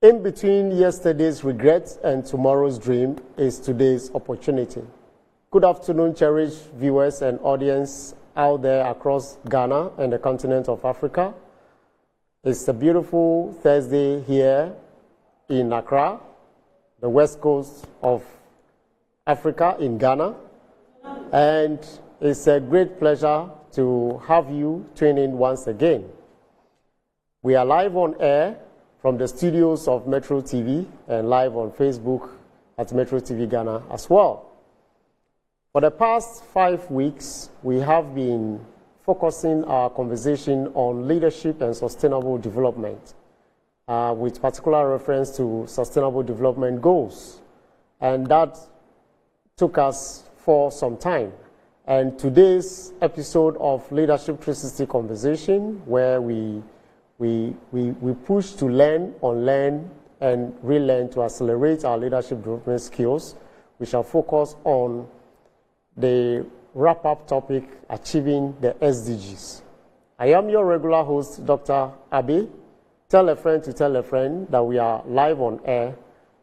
In between yesterday's regret and tomorrow's dream is today's opportunity. Good afternoon, cherished viewers and audience out there across Ghana and the continent of Africa. It's a beautiful Thursday here in Accra, the west coast of Africa in Ghana. And it's a great pleasure to have you tune in once again. We are live on air from the studios of Metro TV and live on Facebook at Metro TV Ghana as well. For the past 5 weeks, we have been focusing our conversation on leadership and sustainable development, with particular reference to sustainable development goals. And that took us for some time. And today's episode of Leadership 360 Conversation, where we push to learn, unlearn, and relearn to accelerate our leadership development skills, we shall focus on the wrap-up topic, achieving the SDGs. I am your regular host, Dr. Abbey. Tell a friend to tell a friend that we are live on air,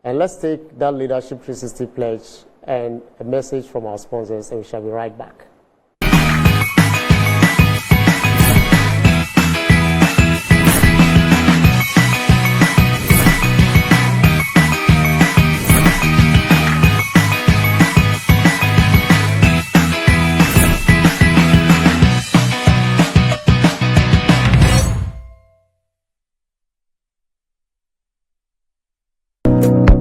and let's take that Leadership 360 pledge and a message from our sponsors, and we shall be right back.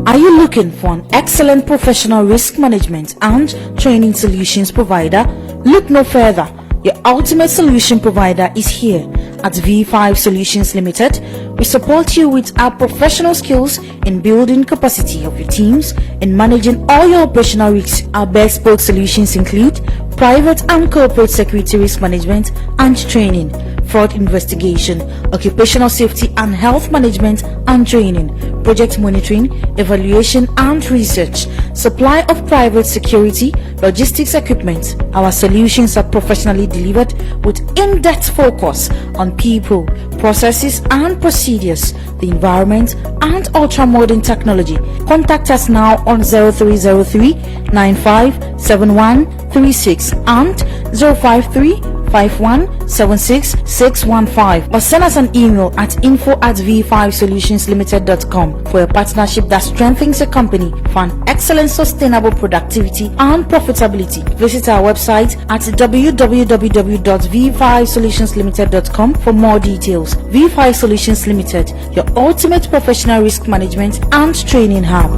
Are you looking for an excellent professional risk management and training solutions provider? Look no further. Your ultimate solution provider is here at V5 Solutions Limited. We support you with our professional skills in building capacity of your teams and managing all your operational risks. Our bespoke solutions include private and corporate security risk management and training, fraud investigation, occupational safety and health management and training, project monitoring, evaluation and research, supply of private security, logistics equipment. Our solutions are professionally delivered with in-depth focus on people, processes and procedures, the environment and ultra-modern technology. Contact us now on 0303 957136 and 053 5176 or send us an email at info@v5solutionslimited.com for a partnership that strengthens your company for an excellent sustainable productivity and profitability. Visit our website at www.v5solutionslimited.com for more details. V5 Solutions Limited, your ultimate professional risk management and training hub.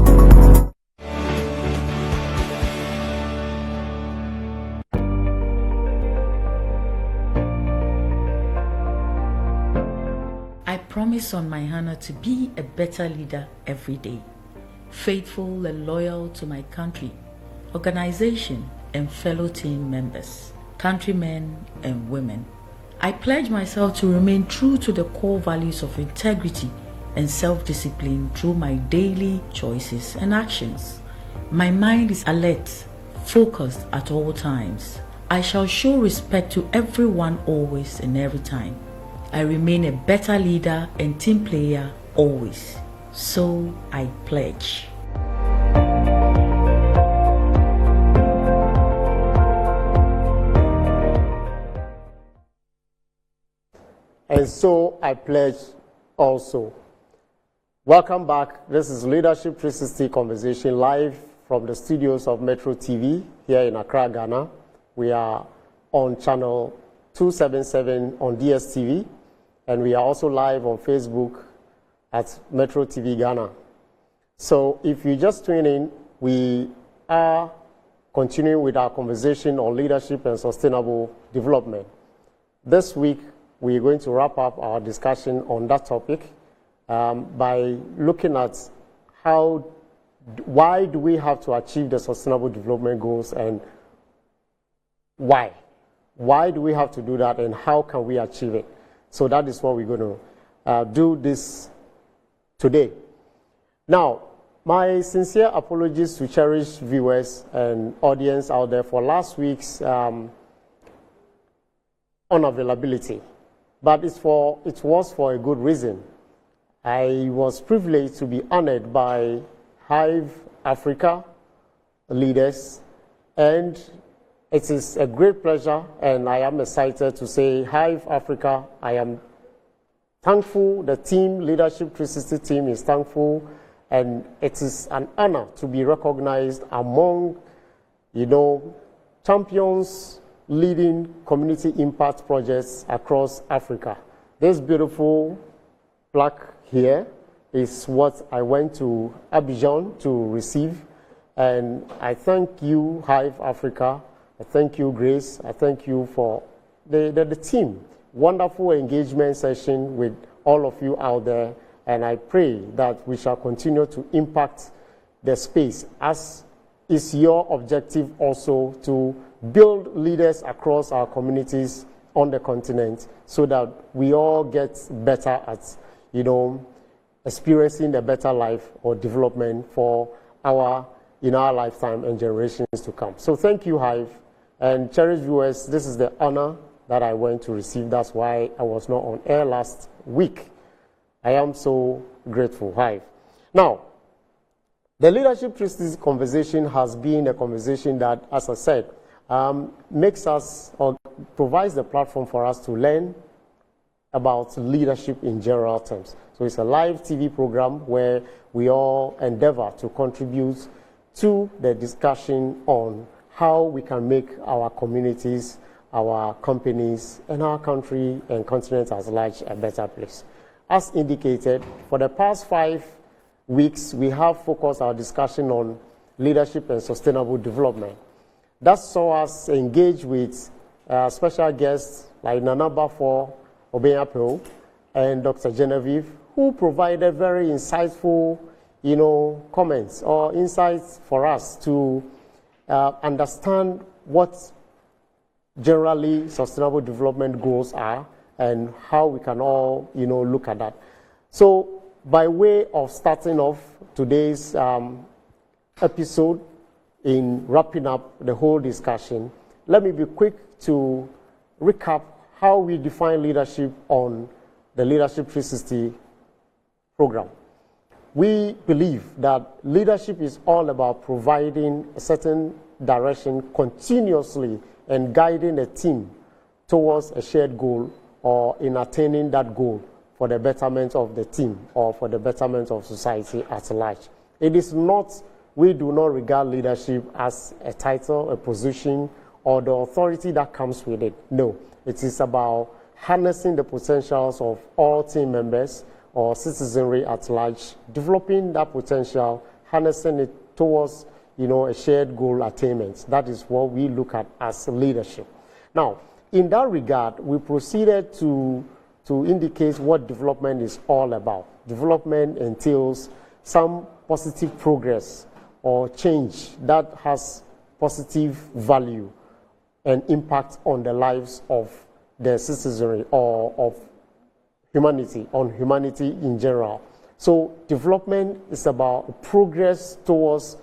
I promise on my honor to be a better leader every day, faithful and loyal to my country, organization, and fellow team members, countrymen and women. I pledge myself to remain true to the core values of integrity and self-discipline through my daily choices and actions. My mind is alert, focused at all times. I shall show respect to everyone always and every time. I remain a better leader and team player always. So I pledge. And so I pledge also. Welcome back. This is Leadership 360 Conversation live from the studios of Metro TV here in Accra, Ghana. We are on channel 277 on DSTV. And we are also live on Facebook at Metro TV Ghana. So if you just tune in, we are continuing with our conversation on leadership and sustainable development. This week, we are going to wrap up our discussion on that topic by looking at why do we have to achieve the sustainable development goals and why? Why do we have to do that and how can we achieve it? So that is what we're going to do this today. Now, my sincere apologies to cherished viewers and audience out there for last week's unavailability. But it was for a good reason. I was privileged to be honored by Hive Africa leaders, and it is a great pleasure, and I am excited to say, Hive Africa, I am thankful. The team, Leadership 360 team, is thankful, and it is an honor to be recognized among, champions leading community impact projects across Africa. This beautiful plaque here is what I went to Abidjan to receive, and I thank you, Hive Africa. I thank you, Grace. I thank you for the team. Wonderful engagement session with all of you out there, and I pray that we shall continue to impact the space, as is your objective also, to build leaders across our communities on the continent so that we all get better at, experiencing a better life or development in our lifetime and generations to come. So thank you, Hive. And cherished viewers, this is the honor that I went to receive. That's why I was not on air last week. I am so grateful, Hive. Now, the Leadership 360 conversation has been a conversation that, as I said, makes us or provides the platform for us to learn about leadership in general terms. So it's a live TV program where we all endeavor to contribute to the discussion on how we can make our communities, our companies, and our country and continent as large a better place. As indicated, for the past 5 weeks, we have focused our discussion on leadership and sustainable development. That saw us engage with special guests like Nana Bafo Obenyapel and Dr. Genevieve, who provided very insightful, comments or insights for us to understand what generally sustainable development goals are and how we can all, look at that. So, by way of starting off today's episode, in wrapping up the whole discussion, let me be quick to recap how we define leadership on the Leadership 360 program. We believe that leadership is all about providing a certain direction continuously and guiding a team towards a shared goal or in attaining that goal for the betterment of the team or for the betterment of society at large. We do not regard leadership as a title, a position, or the authority that comes with it. No, it is about harnessing the potentials of all team members or citizenry at large, developing that potential, harnessing it towards, a shared goal attainment. That is what we look at as leadership. Now, in that regard, we proceeded to indicate what development is all about. Development entails some positive progress or change that has positive value and impact on the lives of the citizenry or of humanity, on humanity in general. So development is about progress towards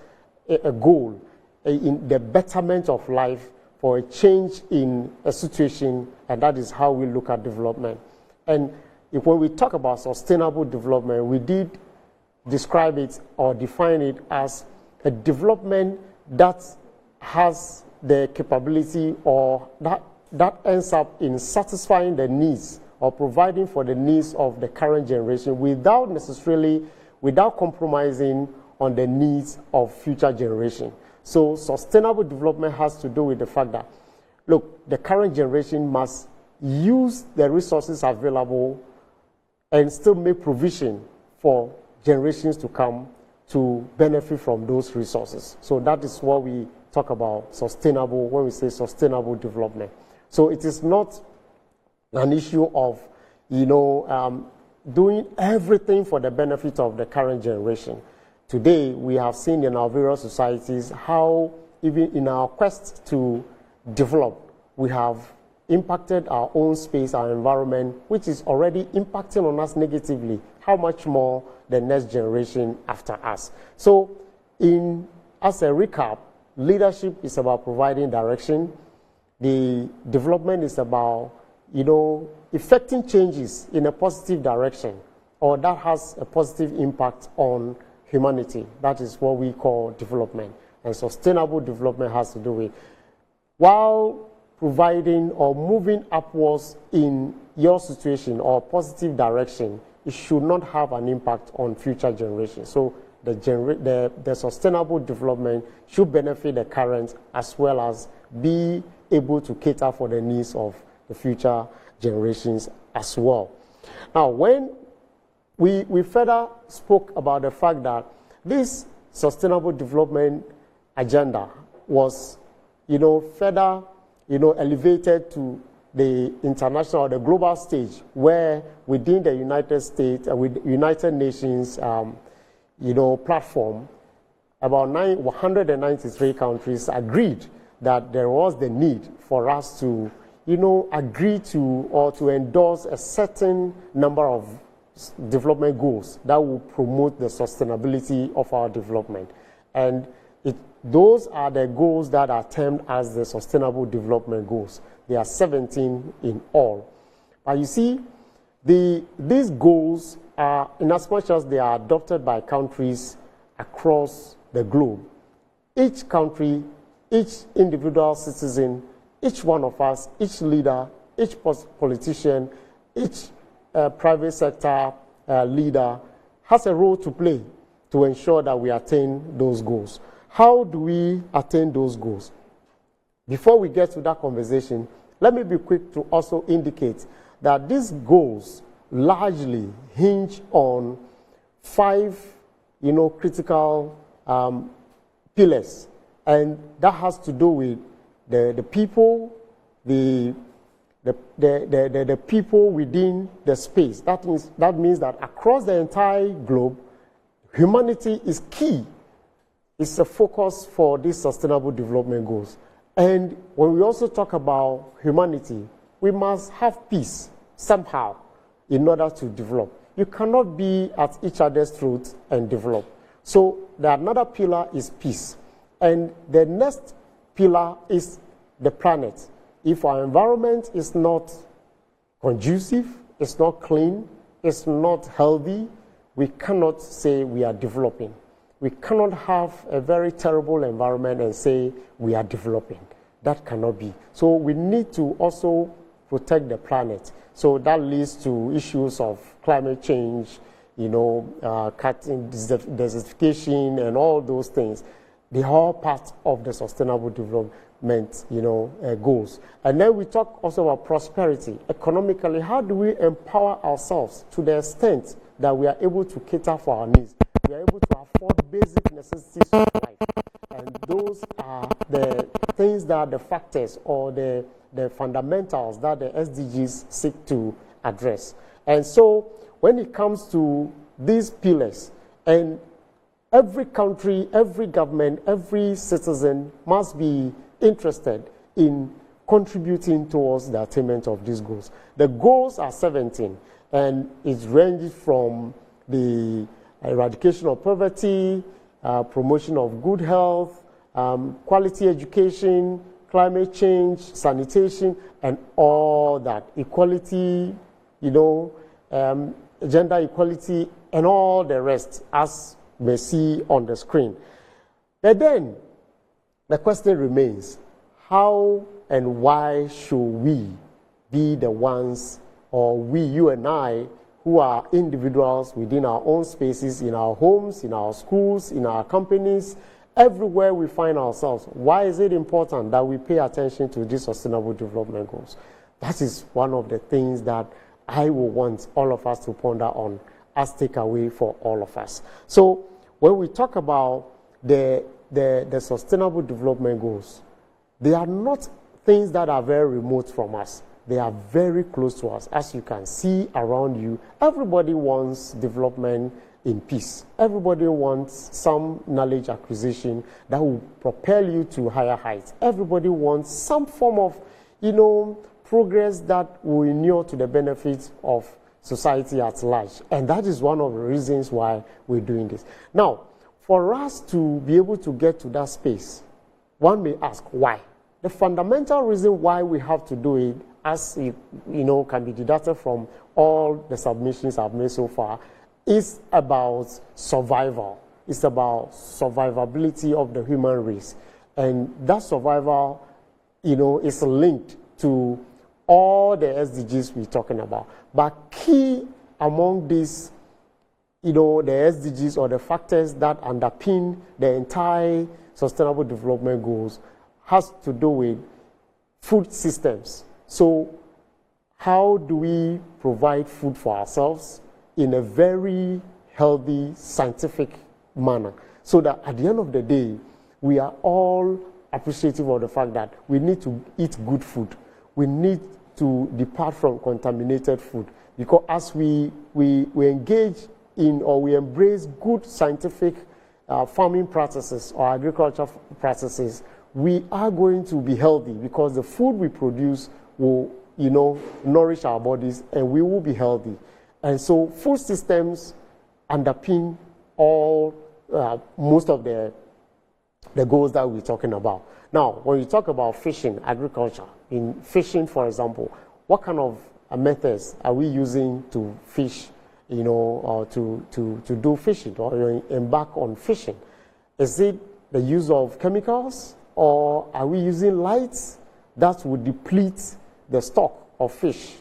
a goal, in the betterment of life for a change in a situation, and that is how we look at development. And when we talk about sustainable development, we did describe it or define it as a development that has the capability or that ends up in satisfying the needs or providing for the needs of the current generation without compromising on the needs of future generation. So sustainable development has to do with the fact that, look, the current generation must use the resources available and still make provision for generations to come to benefit from those resources. So that is what we talk about sustainable when we say sustainable development. So it is not an issue of, doing everything for the benefit of the current generation. Today, we have seen in our various societies how even in our quest to develop, we have impacted our own space, our environment, which is already impacting on us negatively. How much more the next generation after us? So, as a recap, leadership is about providing direction. The development is about, effecting changes in a positive direction or that has a positive impact on humanity. That is what we call development. And sustainable development has to do with, while providing or moving upwards in your situation or positive direction, it should not have an impact on future generations. So the sustainable development should benefit the current as well as be able to cater for the needs of the future generations as well. Now, when we further spoke about the fact that this sustainable development agenda was, further, elevated to the international or the global stage, where within the United States, with United Nations, platform, about 193 countries agreed that there was the need for us to, agree to or to endorse a certain number of development goals that will promote the sustainability of our development. And those are the goals that are termed as the Sustainable Development Goals. There are 17 in all. But you see, these goals are, in as much as they are adopted by countries across the globe, each country, each individual citizen, each one of us, each leader, each politician, each private sector leader has a role to play to ensure that we attain those goals. How do we attain those goals? Before we get to that conversation, let me be quick to also indicate that these goals largely hinge on 5, critical pillars, and that has to do with the people, the people within the space. That means that across the entire globe, humanity is key. It's a focus for these sustainable development goals. And when we also talk about humanity, we must have peace somehow in order to develop. You cannot be at each other's throats and develop. So another pillar is peace. And the next pillar is the planet. If our environment is not conducive, it's not clean, it's not healthy, we cannot say we are developing. We cannot have a very terrible environment and say we are developing. That cannot be. So we need to also protect the planet. So that leads to issues of climate change, cutting desertification and all those things. They are all part of the sustainable development, goals. And then we talk also about prosperity. Economically, how do we empower ourselves to the extent that we are able to cater for our needs? We are able to afford basic necessities of life. And those are the things that are the factors or the fundamentals that the SDGs seek to address. And so when it comes to these pillars, and every country, every government, every citizen must be interested in contributing towards the attainment of these goals. The goals are 17, and it ranges from the eradication of poverty, promotion of good health, quality education, climate change, sanitation, and all that. Equality, gender equality, and all the rest, as you may see on the screen. But then, the question remains, how and why should we be the ones, or we, you and I, who are individuals within our own spaces, in our homes, in our schools, in our companies, everywhere we find ourselves, why is it important that we pay attention to these sustainable development goals? That is one of the things that I will want all of us to ponder on as takeaway for all of us. So when we talk about the sustainable development goals, they are not things that are very remote from us. They are very close to us. As you can see around you, everybody wants development in peace. Everybody wants some knowledge acquisition that will propel you to higher heights. Everybody wants some form of, progress that will inure to the benefit of society at large. And that is one of the reasons why we're doing this. Now, for us to be able to get to that space, one may ask why. The fundamental reason why we have to do it, as can be deducted from all the submissions I've made so far, is about survival. It's about survivability of the human race. And that survival, is linked to all the SDGs we're talking about. But key among these, the SDGs or the factors that underpin the entire Sustainable Development Goals has to do with food systems. So how do we provide food for ourselves in a very healthy, scientific manner, so that at the end of the day, we are all appreciative of the fact that we need to eat good food. We need to depart from contaminated food, because as we engage in or we embrace good scientific farming practices or agriculture practices, we are going to be healthy, because the food we produce will, nourish our bodies and we will be healthy. And so food systems underpin all, most of the goals that we're talking about. Now, when you talk about fishing, agriculture, in fishing, for example, what kind of methods are we using to fish, or to do fishing or embark on fishing? Is it the use of chemicals, or are we using lights that would deplete the stock of fish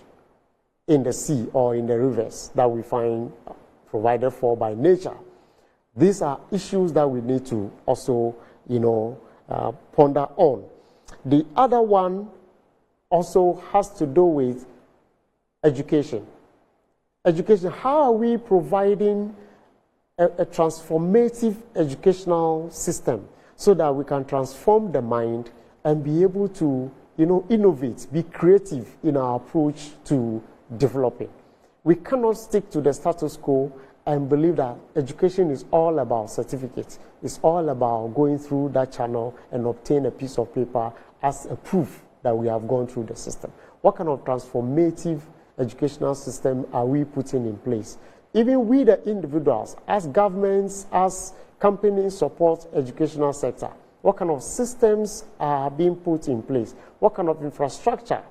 in the sea or in the rivers that we find provided for by nature? These are issues that we need to also, ponder on. The other one also has to do with education. Education, how are we providing a transformative educational system so that we can transform the mind and be able to, innovate, be creative in our approach to developing? We cannot stick to the status quo and believe that education is all about certificates. It's all about going through that channel and obtain a piece of paper as a proof that we have gone through the system. What kind of transformative educational system are we putting in place? Even we, the individuals, as governments, as companies support educational sector, what kind of systems are being put in place? What kind of infrastructure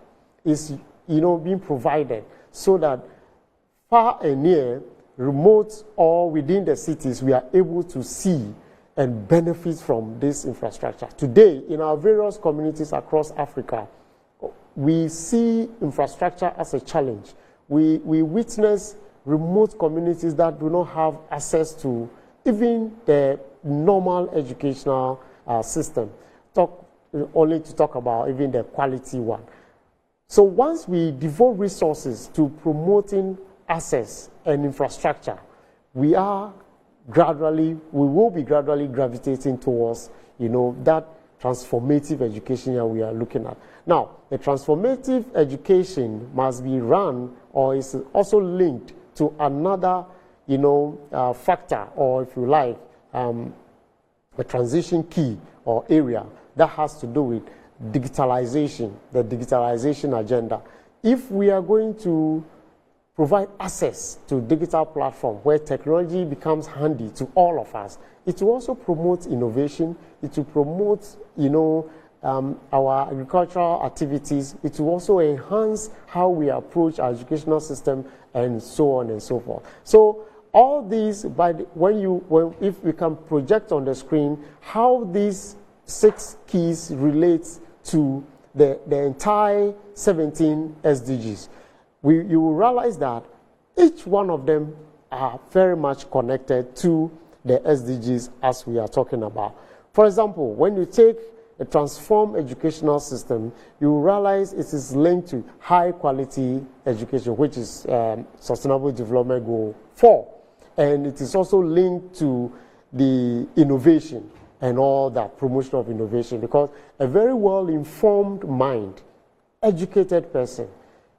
is, being provided so that far and near, remote or within the cities, we are able to see and benefit from this infrastructure? Today, in our various communities across Africa, we see infrastructure as a challenge. We witness remote communities that do not have access to even the normal educational system, only to talk about even the quality one. So once we devote resources to promoting access and infrastructure, we will be gradually gravitating towards, that transformative education that we are looking at. Now, the transformative education must be run, or is also linked to another, factor, or if you like, a transition key or area that has to do with digitalization, the digitalization agenda. If we are going to provide access to digital platform where technology becomes handy to all of us, it will also promote innovation. It will promote, our agricultural activities. It will also enhance how we approach our educational system, and so on and so forth. So all these, if we can project on the screen how these 6 keys relate to the entire 17 SDGs, you will realize that each one of them are very much connected to the SDGs as we are talking about. For example, when you take a transformed educational system, you will realize it is linked to high quality education, which is Sustainable Development Goal 4. And it is also linked to the innovation and all that, promotion of innovation, because a very well-informed mind, educated person,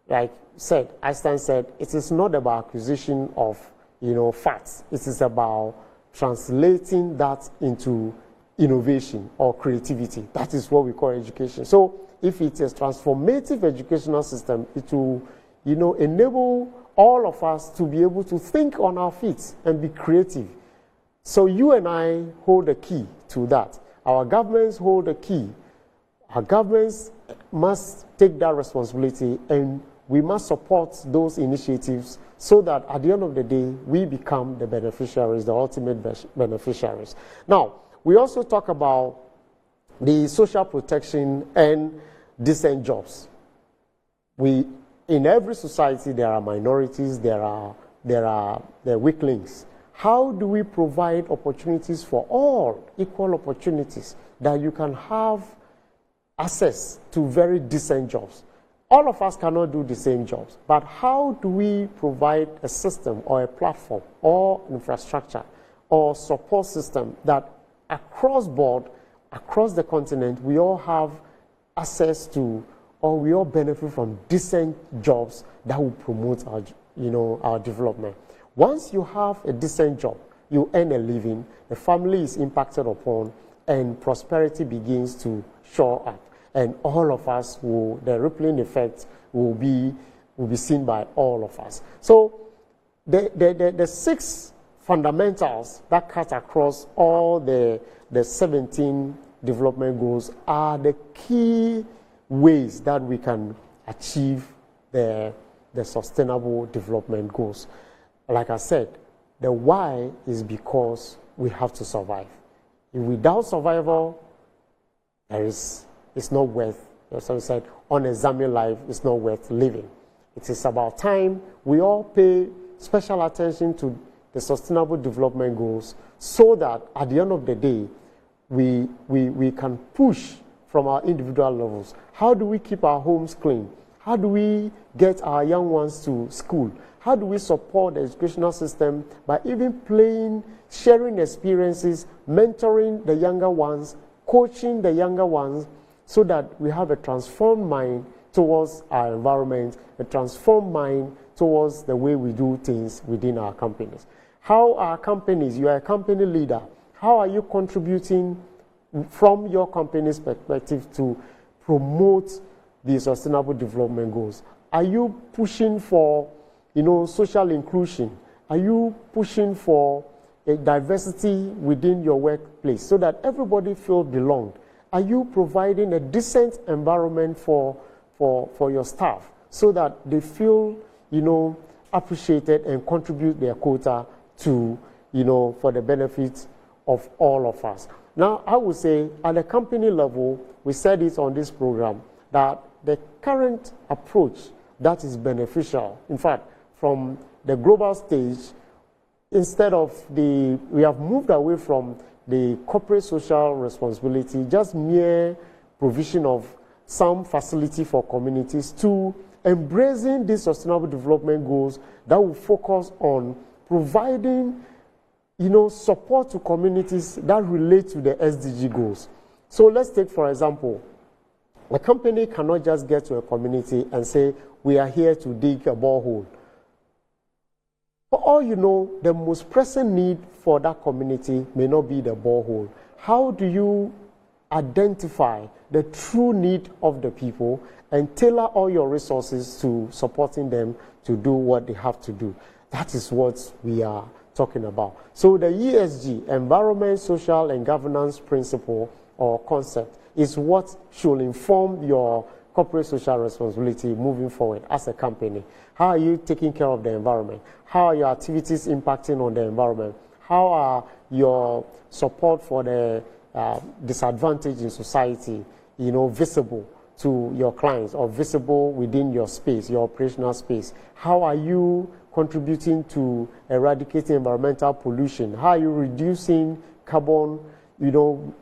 like Einstein said, it is not about acquisition of, facts. It is about translating that into innovation or creativity. That is what we call education. So if it's a transformative educational system, it will, enable all of us to be able to think on our feet and be creative. So you and I hold the key to that. Our governments hold the key. Our governments must take that responsibility and we must support those initiatives so that at the end of the day, we become the beneficiaries, the ultimate beneficiaries. Now, we also talk about the social protection and decent jobs. In every society, there are minorities, there are weak links. How do we provide opportunities for all, equal opportunities, that you can have access to very decent jobs? All of us cannot do the same jobs, but how do we provide a system or a platform or infrastructure or support system that across board, across the continent, we all have access to, or we all benefit from decent jobs that will promote our development? Once you have a decent job, you earn a living, the family is impacted upon, and prosperity begins to show up. And all of us the rippling effect will be seen by all of us. So the 6 fundamentals that cut across all the 17 development goals are the key ways that we can achieve the sustainable development goals. Like I said, the why is because we have to survive. Without survival, it's not worth, as I said, unexamined life is not worth living. It is about time we all pay special attention to the sustainable development goals so that at the end of the day, we can push from our individual levels. How do we keep our homes clean? How do we get our young ones to school? How do we support the educational system by even sharing experiences, mentoring the younger ones, coaching the younger ones, so that we have a transformed mind towards our environment, a transformed mind towards the way we do things within our companies? How are companies, you are a company leader, how are you contributing from your company's perspective to promote the sustainable development goals? Are you pushing for social inclusion? Are you pushing for a diversity within your workplace so that everybody feels belonged? Are you providing a decent environment for your staff so that they feel, appreciated and contribute their quota to, for the benefit of all of us? Now, I would say at the company level, we said it on this program, that the current approach that is beneficial, in fact, from the global stage, we have moved away from the corporate social responsibility, just mere provision of some facility for communities, to embracing these sustainable development goals that will focus on providing, support to communities that relate to the SDG goals. So let's take, for example, a company cannot just get to a community and say, we are here to dig a borehole. For all you know, the most pressing need for that community may not be the borehole. How do you identify the true need of the people and tailor all your resources to supporting them to do what they have to do? That is what we are talking about. So the ESG, environment, social, and governance principle or concept, is what should inform your corporate social responsibility moving forward as a company. How are you taking care of the environment? How are your activities impacting on the environment? How are your support for the disadvantaged in society, visible to your clients or visible within your space, your operational space? How are you contributing to eradicating environmental pollution? How are you reducing carbon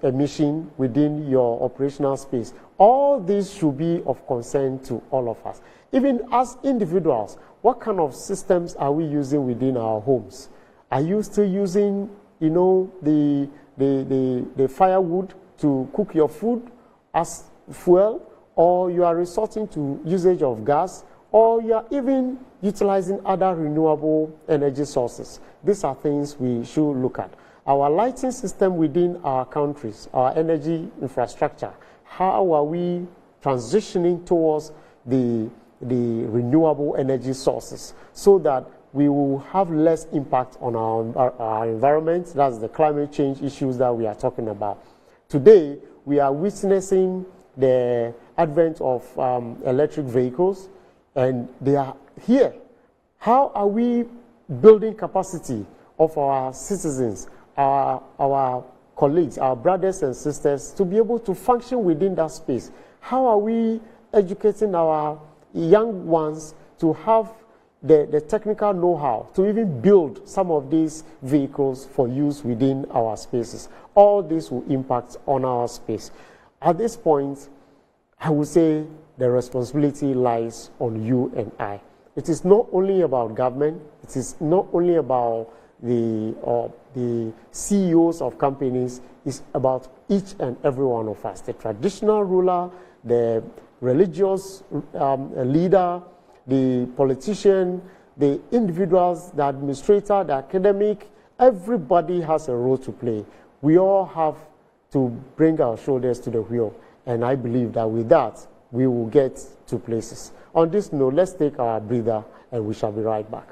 emission within your operational space? All these should be of concern to all of us. Even as individuals, what kind of systems are we using within our homes? Are you still using, the firewood to cook your food as fuel, or you are resorting to usage of gas, or you are even utilizing other renewable energy sources? These are things we should look at. Our lighting system within our countries, our energy infrastructure, how are we transitioning towards the renewable energy sources so that we will have less impact on our environment? That's the climate change issues that we are talking about. Today, we are witnessing the advent of electric vehicles. and they are here. How are we building capacity of our citizens, our colleagues, our brothers and sisters to be able to function within that space? How are we educating our young ones to have the technical know-how to even build some of these vehicles for use within our spaces? All this will impact on our space. At this point, I would say the responsibility lies on you and I. It is not only about government, it is not only about the CEOs of companies, it's about each and every one of us. The traditional ruler, the religious leader, the politician, the individuals, the administrator, the academic, everybody has a role to play. We all have to bring our shoulders to the wheel. And I believe that with that, we will get to places. On this note, let's take our breather and we shall be right back.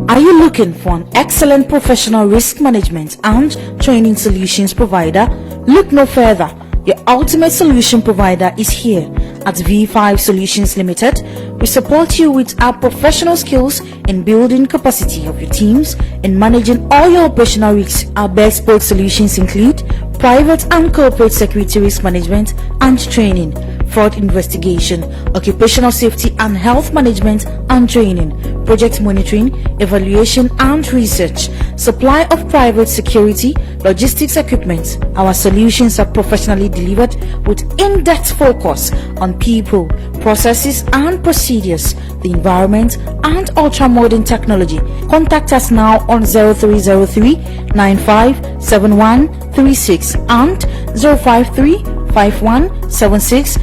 Are you looking for an excellent professional risk management and training solutions provider? Look no further. Your ultimate solution provider is here at V5 Solutions Limited. We support you with our professional skills in building capacity of your teams and managing all your operational risks. Our bespoke solutions include private and corporate security risk management and training, fraud investigation, occupational safety and health management and training, project monitoring, evaluation and research, supply of private security, logistics equipment. Our solutions are professionally delivered with in-depth focus on people, processes and procedures, the environment and ultra-modern technology. Contact us now on 0303 957136 and 053 5176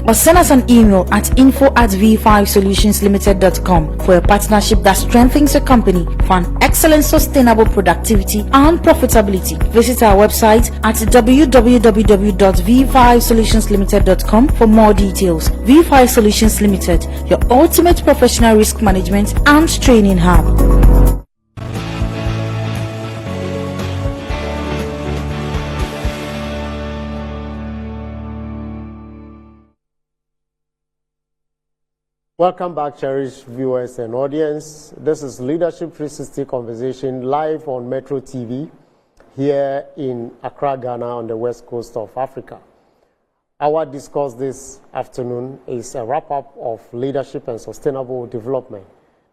or send us an email at info@v5solutionslimited.com for a partnership that strengthens your company for an excellent sustainable productivity and profitability. Visit our website at www.v5solutionslimited.com for more details. V5 Solutions Limited, your ultimate professional risk management and training hub. Welcome back, cherished viewers and audience. This is Leadership 360 Conversation live on Metro TV here in Accra, Ghana on the west coast of Africa. Our discourse this afternoon is a wrap-up of leadership and sustainable development.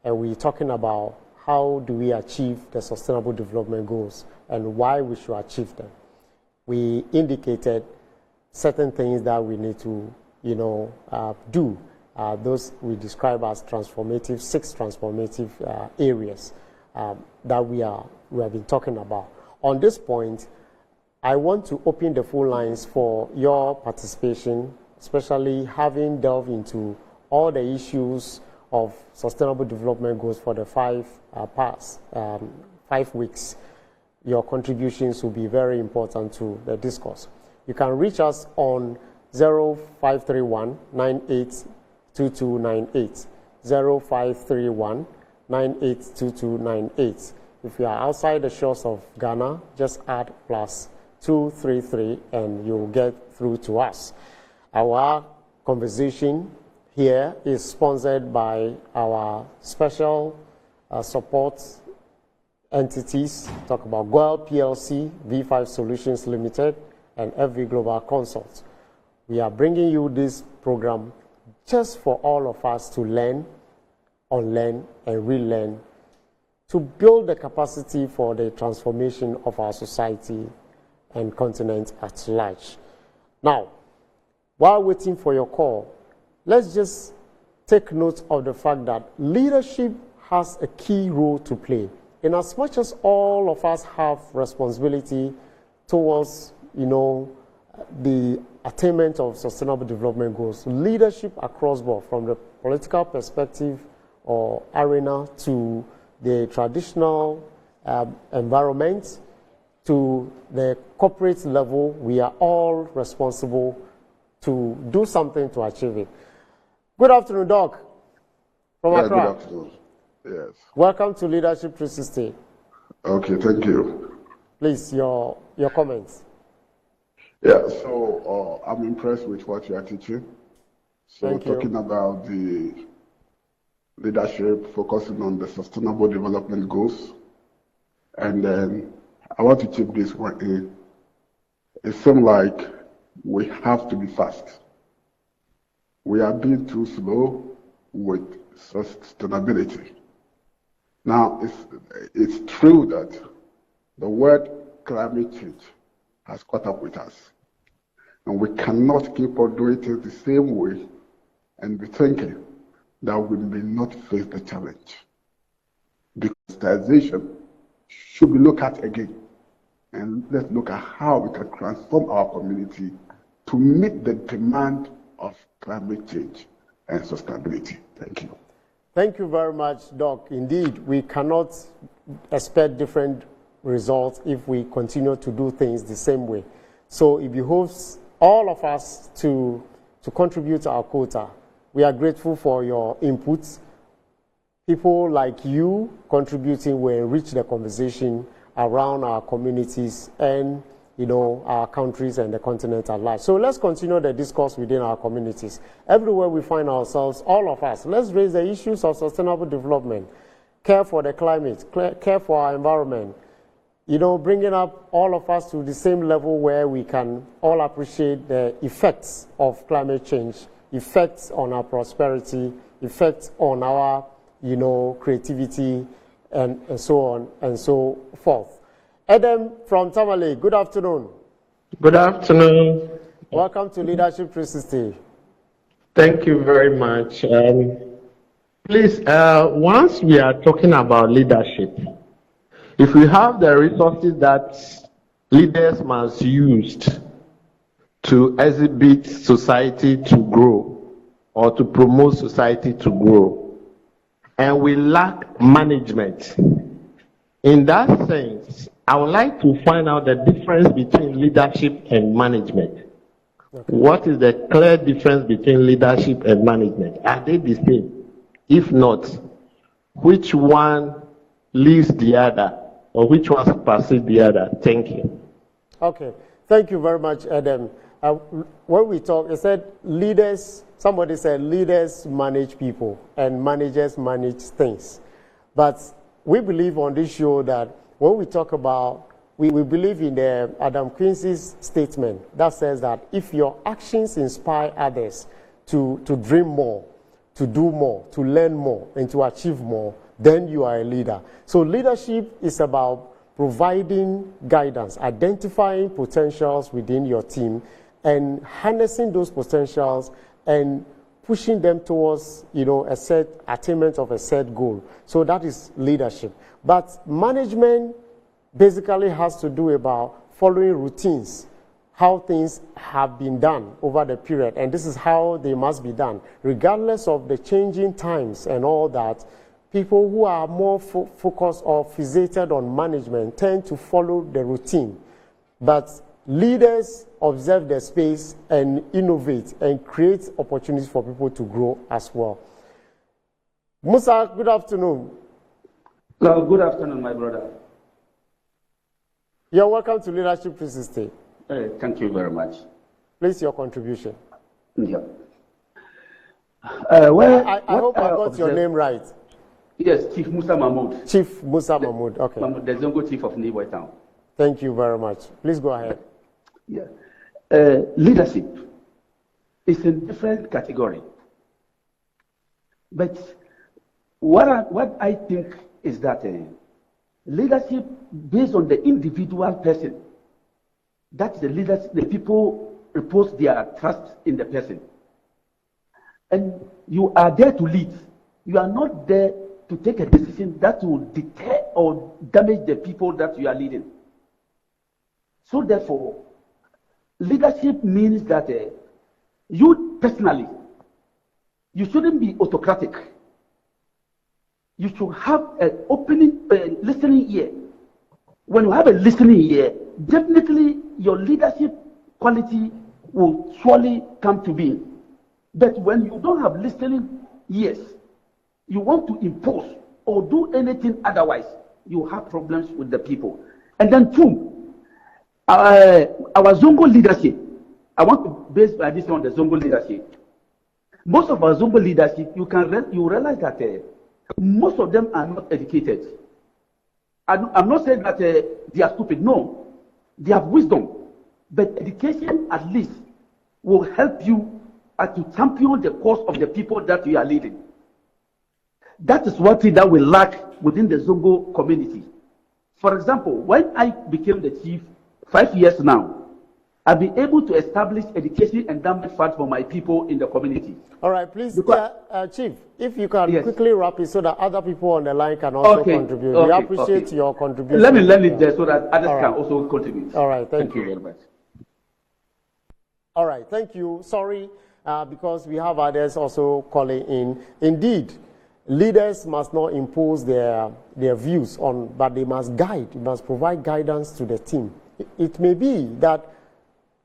And we're talking about how do we achieve the sustainable development goals and why we should achieve them. We indicated certain things that we need to, do. Those we describe as transformative, 6 transformative areas that we have been talking about. On this point, I want to open the phone lines for your participation, especially having delved into all the issues of sustainable development goals for the 5 weeks. Your contributions will be very important to the discourse. You can reach us on 0531 982298, 0531 982298. If you are outside the shores of Ghana, just add +233 and you'll get through to us. Our conversation here is sponsored by our special support entities. Talk about GOIL PLC, V5 Solutions Limited, and FV Global Consult. We are bringing you this program just for all of us to learn, unlearn, and relearn, to build the capacity for the transformation of our society and continent at large. Now, while waiting for your call, let's just take note of the fact that leadership has a key role to play. In as much as all of us have responsibility towards, the attainment of sustainable development goals, leadership across board, from the political perspective or arena to the traditional environment to the corporate level, we are all responsible to do something to achieve it. Good afternoon, Doc. From Accra. Good afternoon. Yes. Welcome to Leadership 360. Okay, thank you. Please, your comments. Yeah, so I'm impressed with what you are teaching. So talking about the leadership, focusing on the sustainable development goals. And then I want to chip this one in. It seems like we have to be fast. We are being too slow with sustainability. Now, it's true that the word climate change has caught up with us. And we cannot keep on doing things the same way and be thinking that we may not face the challenge. Digitalization should be looked at again. And let's look at how we can transform our community to meet the demand of climate change and sustainability. Thank you. Thank you very much, Doc. Indeed, we cannot expect different results if we continue to do things the same way. So it behoves all of us to contribute our quota. We are grateful for your inputs. People like you contributing will enrich the conversation around our communities and our countries and the continent at large. So let's continue the discourse within our communities. Everywhere we find ourselves, all of us, let's raise the issues of sustainable development, care for the climate, care for our environment, bringing up all of us to the same level where we can all appreciate the effects of climate change, effects on our prosperity, effects on our, creativity, and so on and so forth. Adam from Tamale, good afternoon. Good afternoon. Welcome to Leadership 360. Thank you very much. Please, once we are talking about leadership, if we have the resources that leaders must use to exhibit society to grow or to promote society to grow, and we lack management, in that sense, I would like to find out the difference between leadership and management. Okay. What is the clear difference between leadership and management? Are they the same? If not, which one leads the other, or which one supersedes the other? Thank you. Okay. Thank you very much, Adam. When we talk, it said leaders, somebody said leaders manage people and managers manage things. But we believe on this show that when we talk about, we believe in the Adam Quincy's statement that says that if your actions inspire others to dream more, to do more, to learn more, and to achieve more, then you are a leader. So leadership is about providing guidance, identifying potentials within your team, and harnessing those potentials and pushing them towards, a set attainment of a set goal. So that is leadership. But management basically has to do about following routines, how things have been done over the period, and this is how they must be done. Regardless of the changing times and all that, people who are more focused or fixated on management tend to follow the routine. But leaders observe the space and innovate and create opportunities for people to grow as well. Musa, good afternoon. Hello, good afternoon, my brother. You're welcome to Leadership 360. Thank you very much. Please, your contribution. Yeah. I hope I got your name right. Yes, Chief Musa Mahmoud. Chief Musa Mahmoud, okay. The Zongo Chief of Neighbor Town. Thank you very much. Please go ahead. Yeah. Leadership is a different category. But what I think is that leadership based on the individual person, that's the leaders, the people repose their trust in the person. And you are there to lead. You are not there to take a decision that will deter or damage the people that you are leading. So therefore, leadership means that you personally You shouldn't be autocratic. You should have an listening ear. When you have a listening ear, definitely your leadership quality will surely come to be. But when you don't have listening ears, you want to impose or do anything otherwise, you have problems with the people. And then two, our Zongo leadership, I want to base this on the Zongo leadership. Most of our Zongo leadership, you realize that most of them are not educated. I'm not saying that they are stupid. No, they have wisdom. But education, at least, will help you to champion the cause of the people that you are leading. That is one thing that we lack within the Zongo community. For example, when I became the chief 5 years now, I've been able to establish education endowment fund for my people in the community. All right, please, Chief, if you can quickly wrap it so that other people on the line can also contribute. We appreciate your contribution. Let me learn it there so that others can also contribute. All right, thank you very much. All right, thank you. Sorry, because we have others also calling in. Indeed, leaders must not impose their views on, but they must must provide guidance to the team. It may be that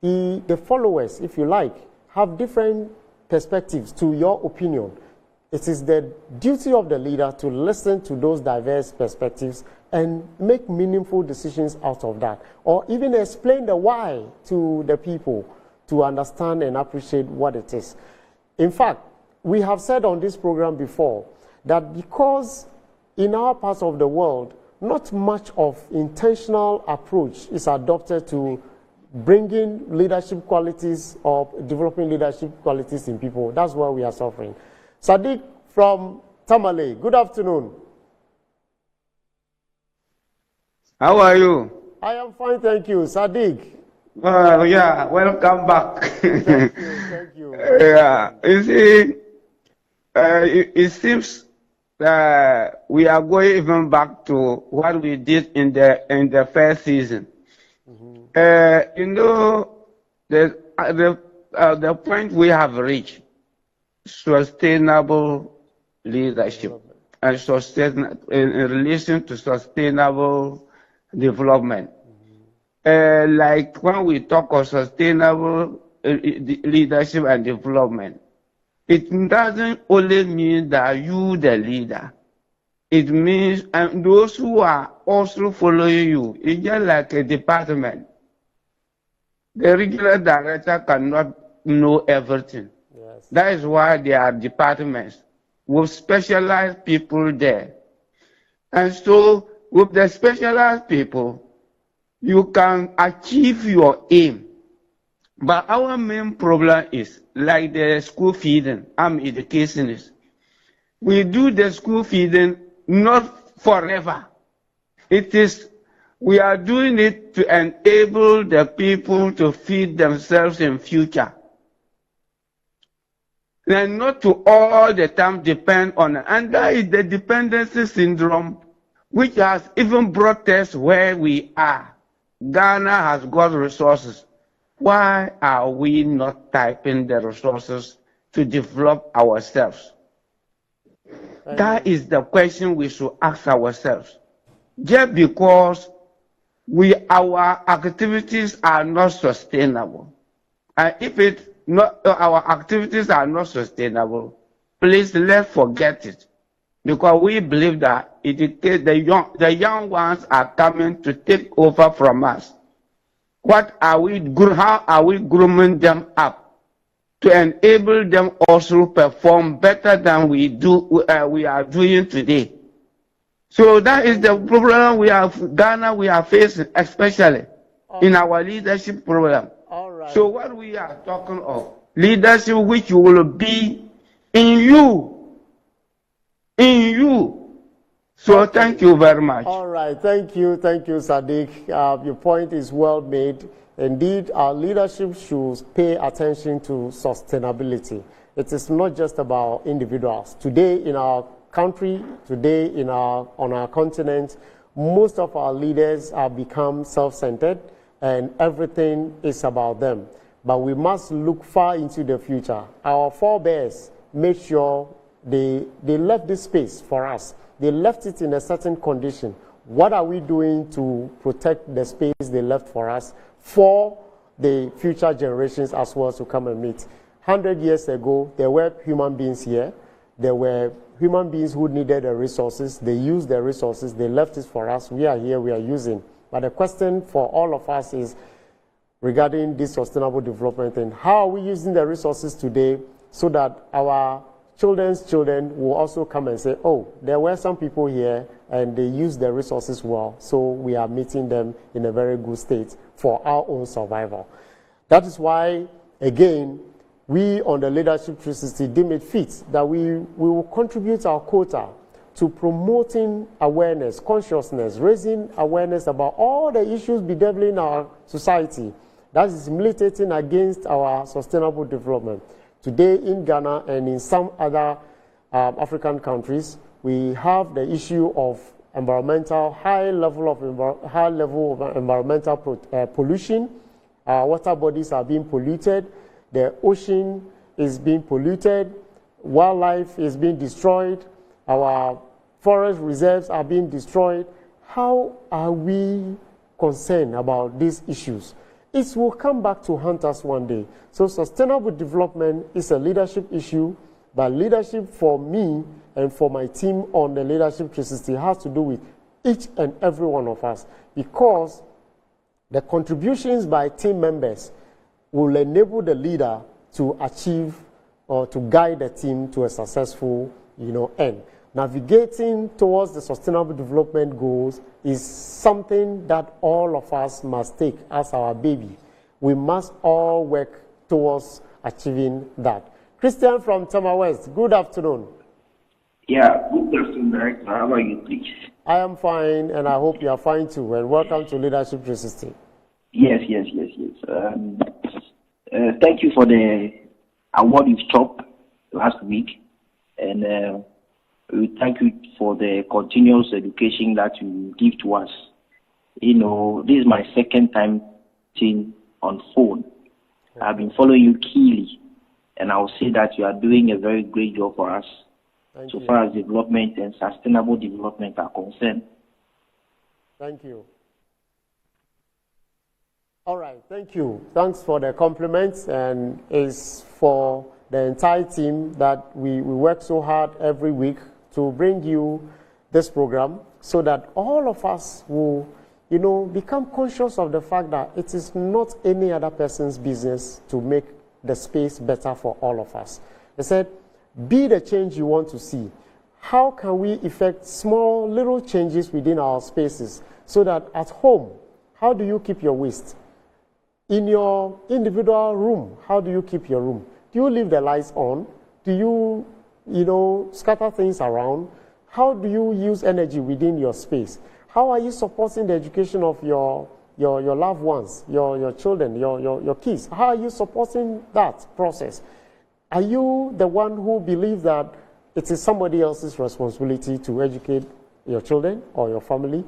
the followers, if you like, have different perspectives to your opinion. It is the duty of the leader to listen to those diverse perspectives and make meaningful decisions out of that, or even explain the why to the people to understand and appreciate what it is. In fact, we have said on this program before that because in our parts of the world, not much of intentional approach is adopted to bringing leadership qualities or developing leadership qualities in people. That's why we are suffering. Sadiq from Tamale, good afternoon. How are you? I am fine, thank you. Sadiq. Yeah, welcome back. Thank you. Yeah, you see, it seems that we are going even back to what we did in the first season. You know, the point we have reached, sustainable leadership, and in relation to sustainable development. Like when we talk of sustainable leadership and development, it doesn't only mean that you, the leader. It means those who are also following you. It's just like a department. The regional director cannot know everything. Yes. That is why there are departments with specialized people there. And so with the specialized people, you can achieve your aim. But our main problem is like the school feeding. I'm an educationist. We do the school feeding not forever. We are doing it to enable the people to feed themselves in future. And not to all the time depend on, and that is the dependency syndrome, which has even brought us where we are. Ghana has got resources. Why are we not typing the resources to develop ourselves? That is the question we should ask ourselves. Just because our activities are not sustainable, and if our activities are not sustainable, please let's forget it, because we believe that the young ones are coming to take over from us. How are we grooming them up to enable them also perform better than we are doing today? So that is the problem Ghana are facing, especially in our leadership program. All right. So what we are talking of, leadership which will be in you. So thank you very much. All right, thank you, Sadiq. Your point is well made. Indeed, our leadership should pay attention to sustainability. It is not just about individuals. Today in our country, on our continent, most of our leaders have become self-centered and everything is about them. But we must look far into the future. Our forebears made sure they left this space for us. They left it in a certain condition. What are we doing to protect the space they left for us for the future generations as well to come and meet? 100 years ago, there were human beings here. There were human beings who needed the resources. They used the resources. They left it for us. We are here. We are using. But the question for all of us is regarding this sustainable development and how are we using the resources today so that our children's children will also come and say, oh, there were some people here and they used the resources well, so we are meeting them in a very good state for our own survival. That is why, again, we on the Leadership 360 deem it fit that we will contribute our quota to promoting awareness, consciousness, raising awareness about all the issues bedeviling our society that is militating against our sustainable development. Today in Ghana and in some other African countries, we have the issue of high level of environmental pollution. Our water bodies are being polluted. The ocean is being polluted. Wildlife is being destroyed. Our forest reserves are being destroyed. How are we concerned about these issues? It will come back to haunt us one day. So sustainable development is a leadership issue, but leadership for me and for my team on the Leadership 360 has to do with each and every one of us, because the contributions by team members will enable the leader to achieve or to guide the team to a successful, end. Navigating towards the sustainable development goals is something that all of us must take as our baby. We must all work towards achieving that. Christian from Tama West, good afternoon. Yeah, good afternoon, Director. How are you, please? I am fine, and I hope you are fine too. And welcome to Leadership 360. Yes. Thank you for the award you stopped last week, and we thank you for the continuous education that you give to us. This is my second time on phone. I've been following you keenly, and I will say that you are doing a very great job for us so far as development and sustainable development are concerned. Thank you. All right, thank you. Thanks for the compliments, and it's for the entire team that we work so hard every week to bring you this program so that all of us will, become conscious of the fact that it is not any other person's business to make the space better for all of us. They said, be the change you want to see. How can we effect small little changes within our spaces so that at home, how do you keep your waste? In your individual room, how do you keep your room? Do you leave the lights on? Do you, scatter things around? How do you use energy within your space? How are you supporting the education of your loved ones, your children, your kids? How are you supporting that process? Are you the one who believes that it is somebody else's responsibility to educate your children or your family?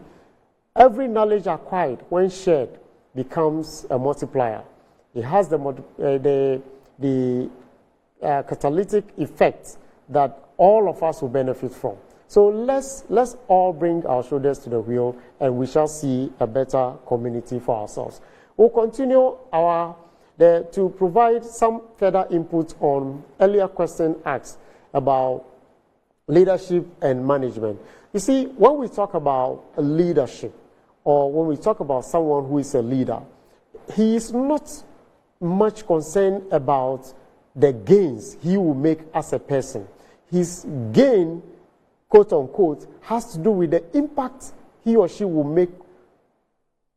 Every knowledge acquired, when shared, becomes a multiplier. It has the catalytic effect that all of us will benefit from. So let's all bring our shoulders to the wheel, and we shall see a better community for ourselves. We'll continue to provide some further input on earlier question asked about leadership and management. You see, when we talk about leadership, or when we talk about someone who is a leader, he is not much concerned about the gains he will make as a person. His gain, quote unquote, has to do with the impact he or she will make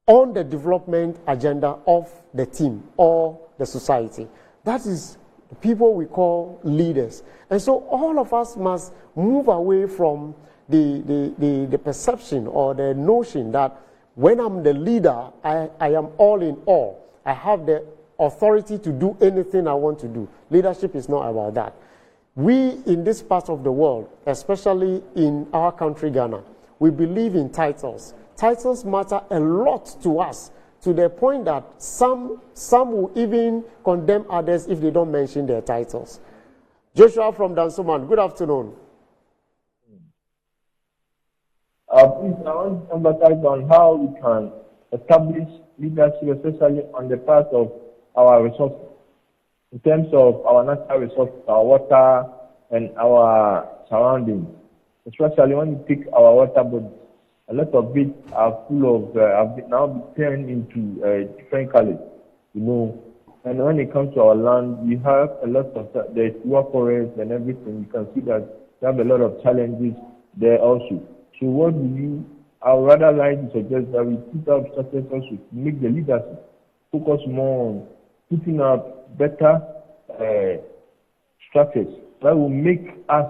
on the development agenda of the team or the society. That is the people we call leaders. And so all of us must move away from the perception or the notion that when I'm the leader, I am all in all. I have the authority to do anything I want to do. Leadership is not about that. We in this part of the world, especially in our country, Ghana, we believe in titles. Titles matter a lot to us, to the point that some will even condemn others if they don't mention their titles. Joshua from Dansoman, good afternoon. Please, I want to emphasize on how we can establish leadership, especially on the part of our resources, in terms of our natural resources, our water and our surroundings, especially when you take our water bodies. A lot of it are full of, have now been turned into different colors, you know. And when it comes to our land, we have a lot of, there's forests and everything. You can see that we have a lot of challenges there also. So what do you, I would rather like to suggest that we put up structures also to make the leadership focus more on putting up better structures that will make us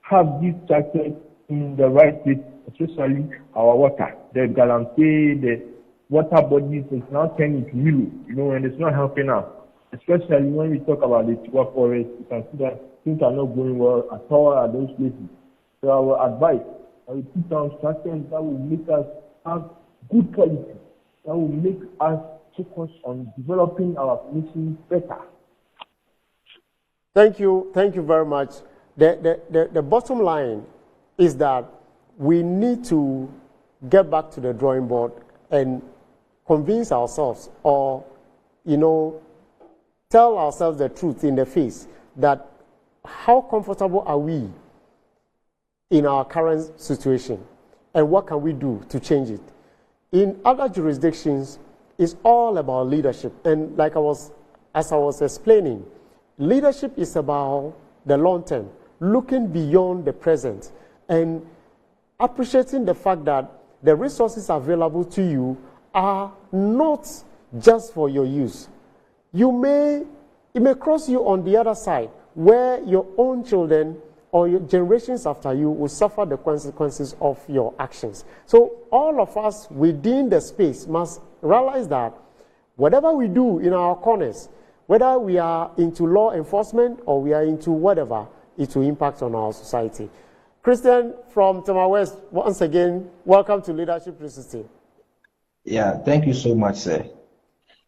have these structures in the right place, especially our water. The Galamsey, the water bodies is now turning into Milo, you know, and it's not helping us. Especially when we talk about the Tiwa forest, you can see that things are not going well at all at those places. So our advice, I will put down structures that will make us have good quality, that will make us focus on developing our nation better. Thank you very much. The bottom line is that we need to get back to the drawing board and convince ourselves, or, you know, tell ourselves the truth in the face that how comfortable are we in our current situation and what can we do to change it. In other jurisdictions, it's all about leadership. And as I was explaining, leadership is about the long term, looking beyond the present and appreciating the fact that the resources available to you are not just for your use. It may cross you on the other side, where your own children or your generations after you will suffer the consequences of your actions. So all of us within the space must realize that whatever we do in our corners, whether we are into law enforcement or we are into whatever, it will impact on our society. Christian from Tema West, once again, welcome to Leadership 360. Yeah, thank you so much, sir.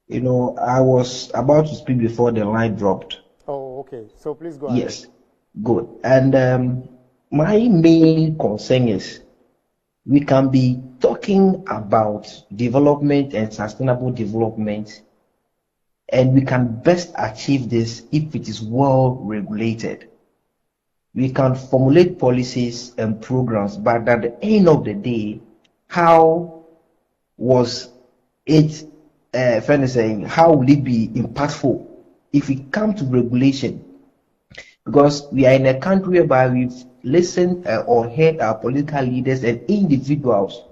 You know, I was about to speak before the line dropped. Oh, okay. So please go ahead. Yes, good. And my main concern is we can be talking about development and sustainable development, and we can best achieve this if it is well regulated. We can formulate policies and programs, but at the end of the day, how was it, how will it be impactful if we come to regulation? Because we are in a country whereby we've listened or heard our political leaders and individuals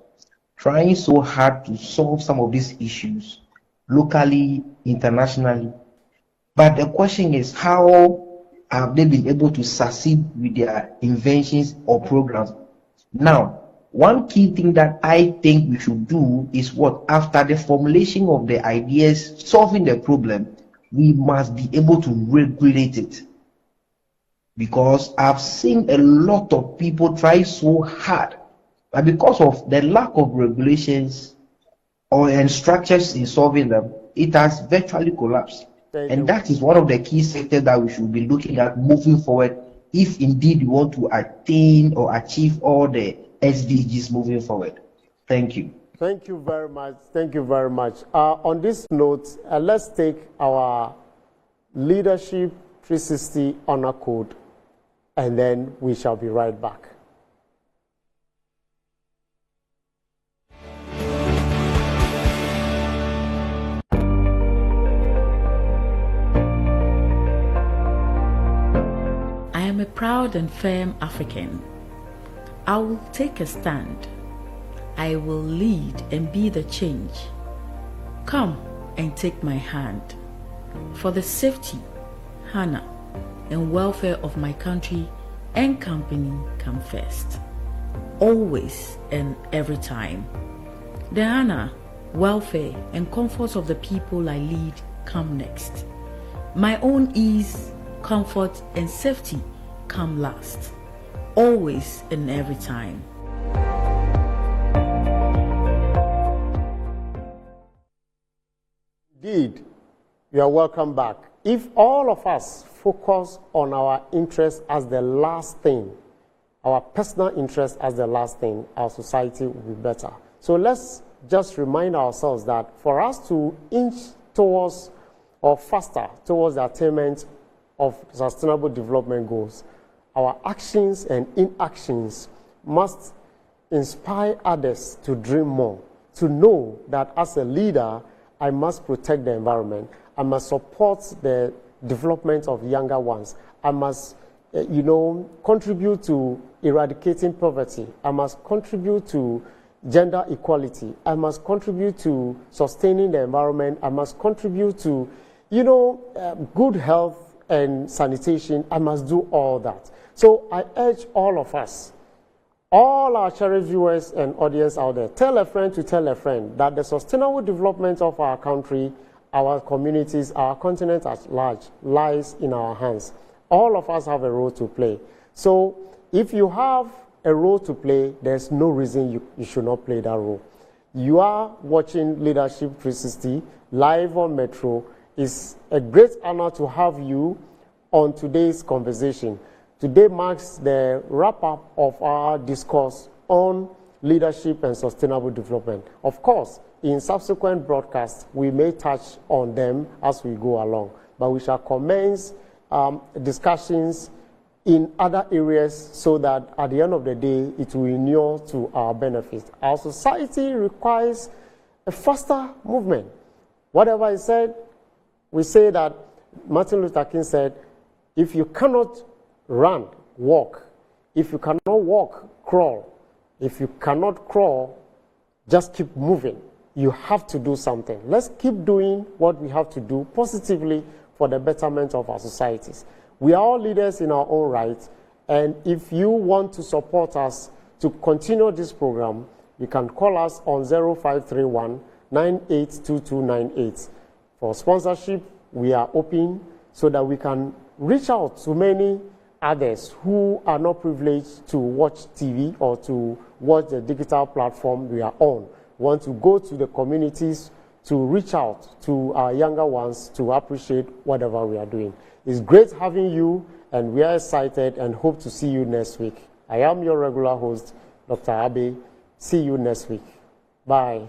trying so hard to solve some of these issues locally, internationally. But the question is, how have they been able to succeed with their inventions or programs? Now, one key thing that I think we should do is what, after the formulation of the ideas, solving the problem, we must be able to regulate it. Because I've seen a lot of people try so hard, but because of the lack of regulations and structures in solving them, it has virtually collapsed. And that is one of the key sectors that we should be looking at moving forward, if indeed we want to attain or achieve all the SDGs moving forward. Thank you. Thank you very much. Thank you very much. On this note, let's take our Leadership 360 honor code, and then we shall be right back. I am a proud and firm African. I will take a stand. I will lead and be the change. Come and take my hand. For the safety, honor, and welfare of my country and company come first. Always and every time. The honor, welfare, and comfort of the people I lead come next. My own ease, comfort, and safety come last. Always and every time. Indeed, you are welcome back. If all of us focus on our interest as the last thing, our personal interest as the last thing, our society will be better. So let's just remind ourselves that for us to inch towards or faster towards the attainment of sustainable development goals, our actions and inactions must inspire others to dream more, to know that as a leader, I must protect the environment. I must support the development of younger ones. I must, contribute to eradicating poverty. I must contribute to gender equality. I must contribute to sustaining the environment. I must contribute to, good health and sanitation. I must do all that. So I urge all of us, all our cherished viewers and audience out there, tell a friend to tell a friend that the sustainable development of our country, our communities, our continent at large lies in our hands. All of us have a role to play. So if you have a role to play, there's no reason you should not play that role. You are watching Leadership 360 live on Metro. It's a great honor to have you on today's conversation. Today marks the wrap-up of our discourse on leadership and sustainable development. Of course, in subsequent broadcasts, we may touch on them as we go along, but we shall commence discussions in other areas so that at the end of the day, it will inure to our benefit. Our society requires a faster movement. Whatever is said, we say that Martin Luther King said, if you cannot run, walk. If you cannot walk, crawl. If you cannot crawl, just keep moving. You have to do something. Let's keep doing what we have to do positively for the betterment of our societies. We are all leaders in our own right, and if you want to support us to continue this program, you can call us on 0531 982298. For sponsorship, we are open so that we can reach out to many others who are not privileged to watch TV or to watch the digital platform we are on. We want to go to the communities to reach out to our younger ones to appreciate whatever we are doing. It's great having you, and we are excited and hope to see you next week. I am your regular host, Dr. Abbey. See you next week. Bye.